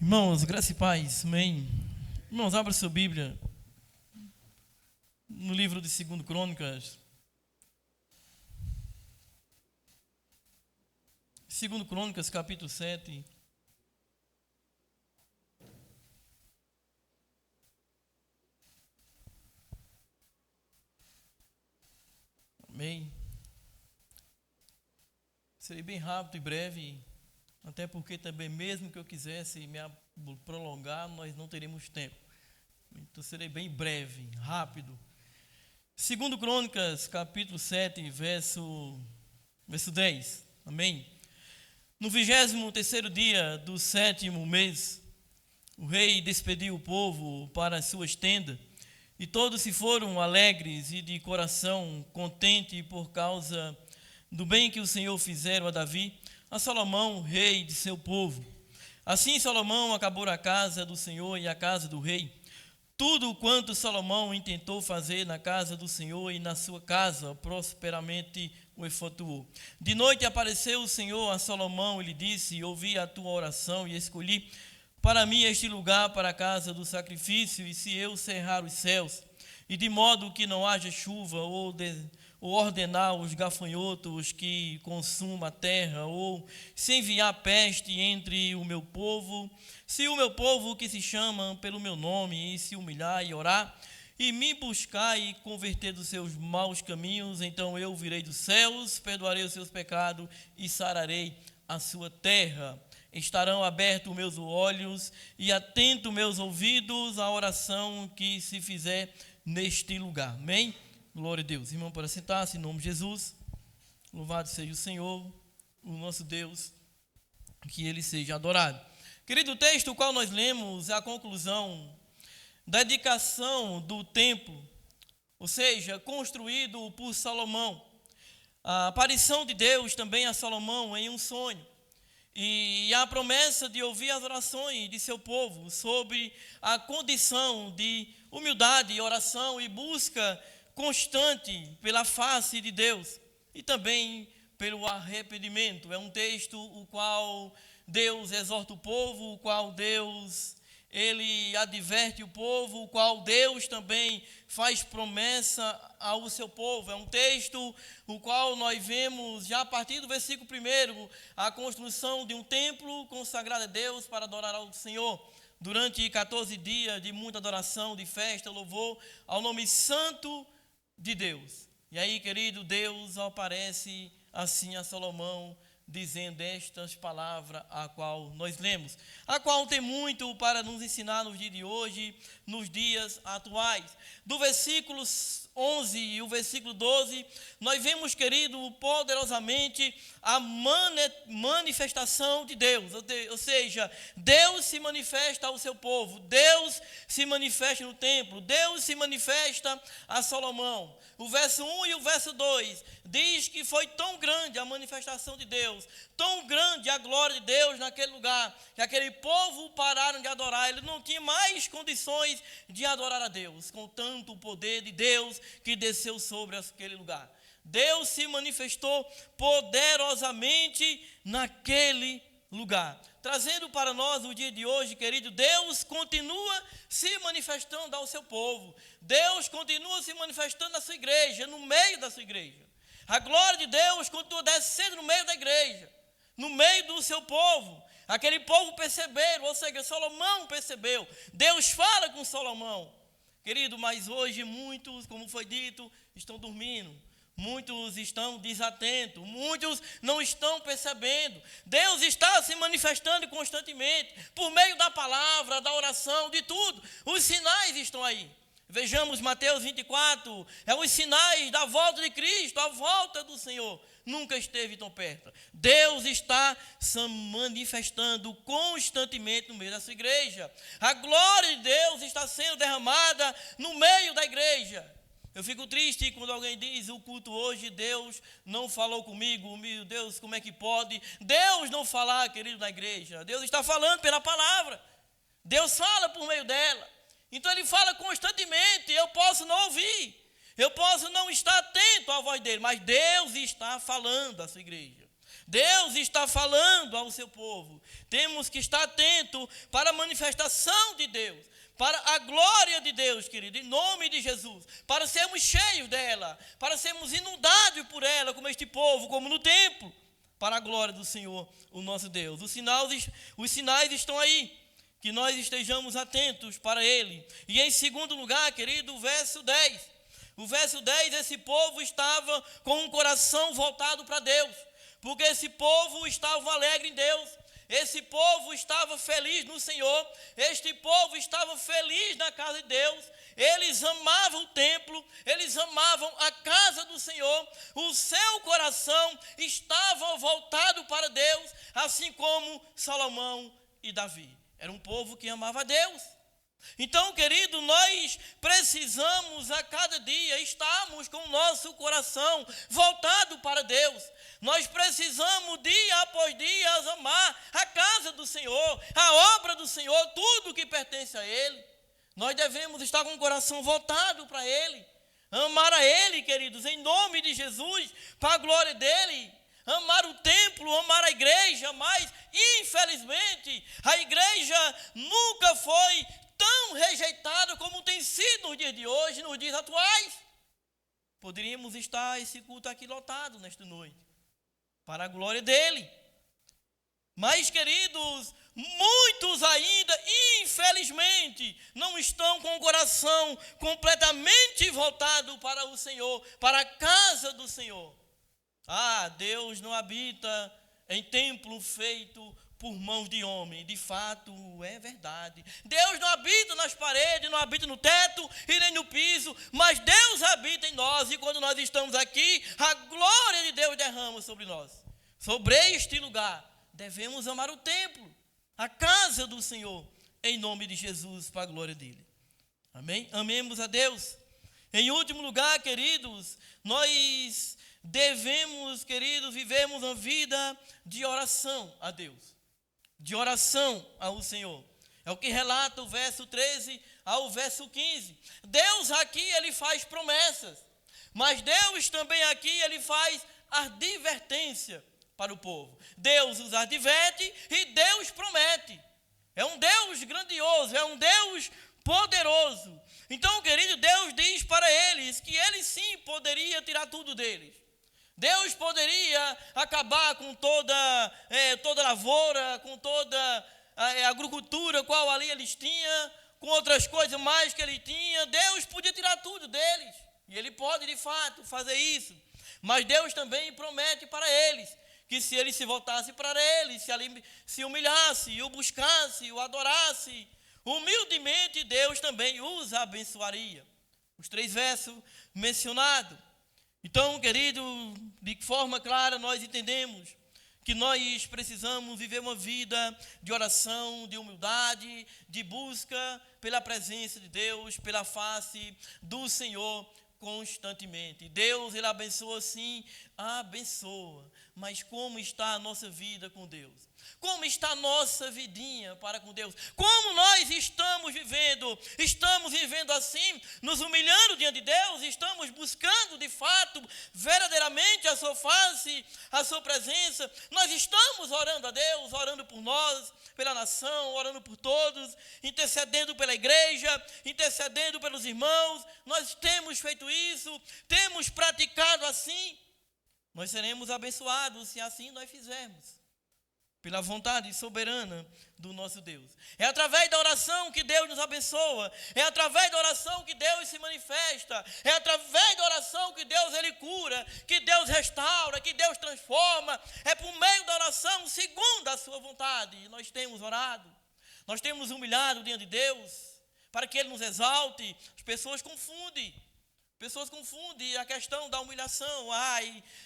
Irmãos, graça e paz, amém. Irmãos, abra sua Bíblia no livro de 2 Crônicas. 2 Crônicas, capítulo 7. Amém. Serei bem rápido e breve, até porque também, mesmo que eu quisesse me prolongar, nós não teríamos tempo. Então serei bem breve, rápido. 2 Crônicas, capítulo 7, verso 10. Amém. No 23º dia do 7º mês, o rei despediu o povo para as suas tendas, e todos se foram alegres e de coração contente por causa do bem que o Senhor fizeram a Davi, a Salomão, rei de seu povo. Assim Salomão acabou a casa do Senhor e a casa do rei. Tudo quanto Salomão intentou fazer na casa do Senhor e na sua casa, prosperamente o efetuou. De noite apareceu o Senhor a Salomão e lhe disse: ouvi a tua oração e escolhi para mim este lugar para a casa do sacrifício, e se eu cerrar os céus, e de modo que não haja chuva, ou ordenar os gafanhotos que consumam a terra, ou se enviar peste entre o meu povo, se o meu povo que se chama pelo meu nome, e se humilhar e orar, e me buscar e converter dos seus maus caminhos, então eu virei dos céus, perdoarei os seus pecados e sararei a sua terra. Estarão abertos meus olhos e atentos meus ouvidos à oração que se fizer neste lugar. Amém? Glória a Deus. Irmão, para sentar-se, em nome de Jesus. Louvado seja o Senhor, o nosso Deus, que Ele seja adorado. Querido, o texto o qual nós lemos é a conclusão da dedicação do templo, ou seja, construído por Salomão. A aparição de Deus também a Salomão em um sonho. E a promessa de ouvir as orações de seu povo sobre a condição de humildade, oração e busca constante pela face de Deus e também pelo arrependimento. É um texto o qual Deus exorta o povo, o qual Deus ele adverte o povo, o qual Deus também faz promessa ao seu povo. É um texto o qual nós vemos já a partir do versículo 1 a construção de um templo consagrado a Deus para adorar ao Senhor. Durante 14 dias de muita adoração, de festa, louvor ao nome santo de Deus. E aí, querido, Deus aparece assim a Salomão, dizendo estas palavras a qual nós lemos, a qual tem muito para nos ensinar nos dias de hoje, nos dias atuais. Do versículo 11 e o versículo 12, nós vemos, querido, poderosamente a manifestação de Deus, ou seja, Deus se manifesta ao seu povo, Deus se manifesta no templo, Deus se manifesta a Salomão. O verso 1 e o verso 2 diz que foi tão grande a manifestação de Deus, tão grande a glória de Deus naquele lugar, que aquele povo pararam de adorar, ele não tinha mais condições de adorar a Deus, com tanto o poder de Deus que desceu sobre aquele lugar. Deus se manifestou poderosamente naquele lugar. Trazendo para nós o dia de hoje, querido, Deus continua se manifestando ao seu povo. Deus continua se manifestando na sua igreja, no meio da sua igreja. A glória de Deus continua descendo no meio da igreja, no meio do seu povo. Aquele povo perceberam, ou seja, Salomão percebeu. Deus fala com Salomão. Querido, mas hoje muitos, como foi dito, estão dormindo. Muitos estão desatentos, muitos não estão percebendo. Deus está se manifestando constantemente, por meio da palavra, da oração, de tudo. Os sinais estão aí. Vejamos Mateus 24, é os sinais da volta de Cristo, a volta do Senhor. Nunca esteve tão perto. Deus está se manifestando constantemente no meio da sua igreja. A glória de Deus está sendo derramada no meio da igreja. Eu fico triste quando alguém diz: o culto hoje, Deus não falou comigo. Meu Deus, como é que pode Deus não falar, querido, na igreja? Deus está falando pela palavra. Deus fala por meio dela. Então Ele fala constantemente. Eu posso não ouvir, eu posso não estar atento à voz dele, mas Deus está falando à sua igreja. Deus está falando ao seu povo. Temos que estar atento para a manifestação de Deus, para a glória de Deus, querido, em nome de Jesus, para sermos cheios dela, para sermos inundados por ela, como este povo, como no templo, para a glória do Senhor, o nosso Deus. Os sinais estão aí, que nós estejamos atentos para ele. E em segundo lugar, querido, o verso 10. O verso 10, esse povo estava com um coração voltado para Deus, porque esse povo estava alegre em Deus. Esse povo estava feliz no Senhor, este povo estava feliz na casa de Deus, eles amavam o templo, eles amavam a casa do Senhor, o seu coração estava voltado para Deus, assim como Salomão e Davi. Era um povo que amava a Deus. Então, querido, nós precisamos a cada dia estarmos com o nosso coração voltado para Deus. Nós precisamos dia após dia amar a casa do Senhor, a obra do Senhor, tudo que pertence a Ele. Nós devemos estar com o coração voltado para Ele, amar a Ele, queridos, em nome de Jesus, para a glória dEle. Amar o templo, amar a igreja, mas infelizmente a igreja nunca foi tão rejeitada como tem sido nos dias de hoje, nos dias atuais. Poderíamos estar esse culto aqui lotado nesta noite, para a glória dele. Mas, queridos, muitos ainda, infelizmente, não estão com o coração completamente voltado para o Senhor, para a casa do Senhor. Deus não habita em templo feito por mãos de homem. De fato, é verdade. Deus não habita nas paredes, não habita no teto e nem no piso, mas Deus habita em nós, e quando nós estamos aqui, a glória de Deus derrama sobre nós. Sobre este lugar, devemos amar o templo, a casa do Senhor, em nome de Jesus, para a glória dele. Amém? Amemos a Deus. Em último lugar, queridos, nós devemos, queridos, vivermos uma vida de oração a Deus, de oração ao Senhor. É o que relata o verso 13 ao verso 15. Deus aqui, ele faz promessas, mas Deus também aqui, ele faz advertência para o povo. Deus os adverte e Deus promete. É um Deus grandioso, é um Deus poderoso. Então, querido, Deus diz para eles que ele sim poderia tirar tudo deles. Deus poderia acabar com toda lavoura, com toda a agricultura qual ali eles tinham, com outras coisas mais que ele tinha. Deus podia tirar tudo deles, e ele pode de fato fazer isso. Mas Deus também promete para eles que se eles se voltassem para ele, se humilhasse, o buscasse, o adorasse, humildemente, Deus também os abençoaria. Os 3 versos mencionados. Então, querido, de forma clara nós entendemos que nós precisamos viver uma vida de oração, de humildade, de busca pela presença de Deus, pela face do Senhor constantemente. Deus, ele abençoa sim, abençoa. Mas como está a nossa vida com Deus? Como está a nossa vidinha para com Deus? Como nós estamos vivendo assim, nos humilhando diante de Deus, estamos buscando de fato, verdadeiramente a sua face, a sua presença. Nós estamos orando a Deus, orando por nós, pela nação, orando por todos, intercedendo pela igreja, intercedendo pelos irmãos. Nós temos feito isso, temos praticado assim. Nós seremos abençoados se assim nós fizermos, pela vontade soberana do nosso Deus. É através da oração que Deus nos abençoa, é através da oração que Deus se manifesta, é através da oração que Deus ele cura, que Deus restaura, que Deus transforma. É por meio da oração segundo a sua vontade. E nós temos orado, nós temos humilhado diante de Deus, para que ele nos exalte. As pessoas confundem a questão da humilhação.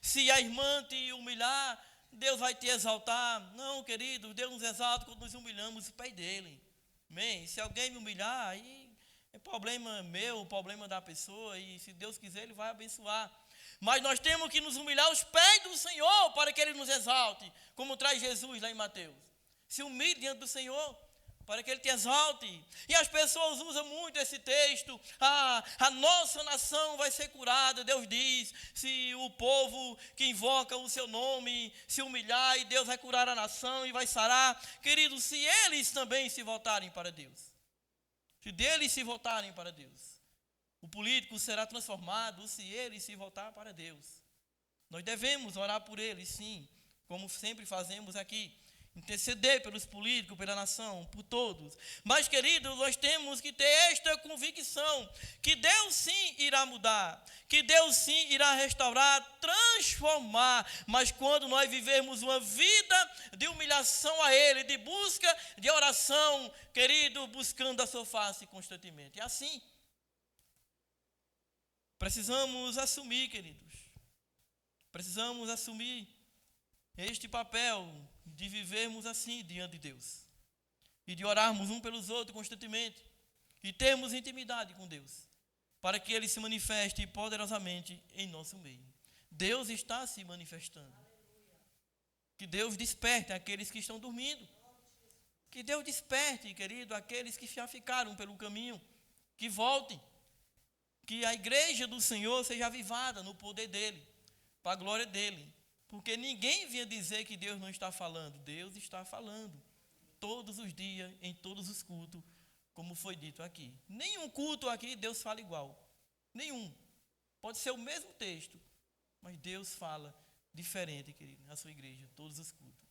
Se a irmã te humilhar, Deus vai te exaltar. Não, querido, Deus nos exalta quando nos humilhamos no pé dele. Amém? Se alguém me humilhar, aí é problema meu, problema da pessoa, e se Deus quiser, ele vai abençoar. Mas nós temos que nos humilhar aos pés do Senhor para que ele nos exalte, como traz Jesus lá em Mateus. Se humilhe diante do Senhor, para que Ele te exalte. E as pessoas usam muito esse texto: a nossa nação vai ser curada. Deus diz: se o povo que invoca o seu nome se humilhar, e Deus vai curar a nação e vai sarar. Queridos, se eles também se voltarem para Deus, se deles se voltarem para Deus, o político será transformado se ele se voltar para Deus. Nós devemos orar por eles, sim, como sempre fazemos aqui. Interceder pelos políticos, pela nação, por todos. Mas, queridos, nós temos que ter esta convicção, que Deus sim irá mudar, que Deus sim irá restaurar, transformar. Mas quando nós vivermos uma vida de humilhação a Ele, de busca, de oração, querido, buscando a sua face constantemente. É assim. Precisamos assumir, queridos. Precisamos assumir este papel de vivermos assim diante de Deus. E de orarmos um pelos outros constantemente. E termos intimidade com Deus. Para que Ele se manifeste poderosamente em nosso meio. Deus está se manifestando. Que Deus desperte aqueles que estão dormindo. Que Deus desperte, querido, aqueles que já ficaram pelo caminho. Que voltem. Que a igreja do Senhor seja avivada no poder dEle. Para a glória dEle. Porque ninguém vinha dizer que Deus não está falando. Deus está falando. Todos os dias, em todos os cultos, como foi dito aqui. Nenhum culto aqui Deus fala igual. Nenhum. Pode ser o mesmo texto, mas Deus fala diferente, querido, na sua igreja, todos os cultos.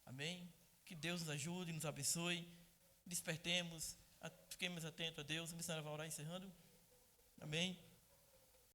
Amém? Que Deus nos ajude, nos abençoe. Despertemos, fiquemos atentos a Deus. O missionário vai orar encerrando. Amém?